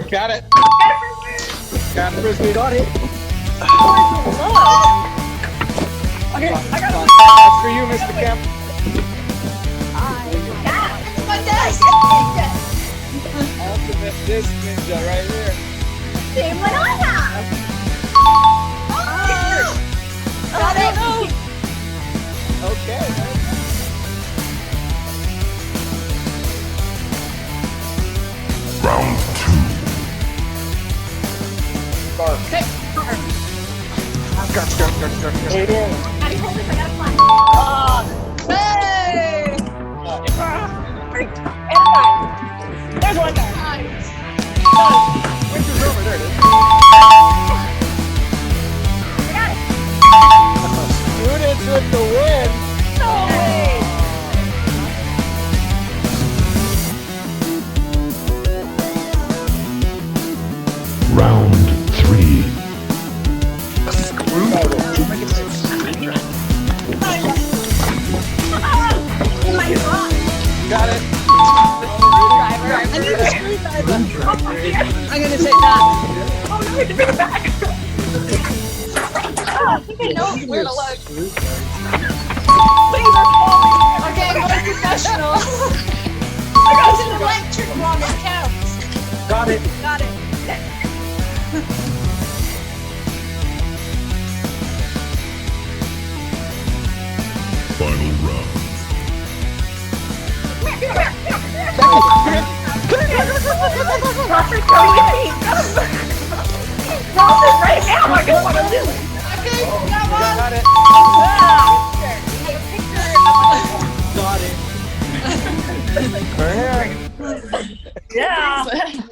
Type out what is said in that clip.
Got it. Got the frisbee. Got it. Okay, I got it. That's for you, Mr. Kemp. Ultimate disc ninja right here. Same one I have. Got it. Okay. Round two. Okay. Go. How do you hold this? I gotta fly. Hey! And a die. There's one die. Which is over? There it is. I got it. Students with the win. Hey! Round three. Oh my god. Got it. Screwdriver. I need a screwdriver. I'm gonna take that. Oh no, we have to bring it back. I think I know where to look. Things are falling. Okay, I'm going professional. I got an electric one that counts. Got it. Got it. Final round. Drop it right now. I don't want to do it. Okay, come on. Got it. Got it. Right here. Yeah.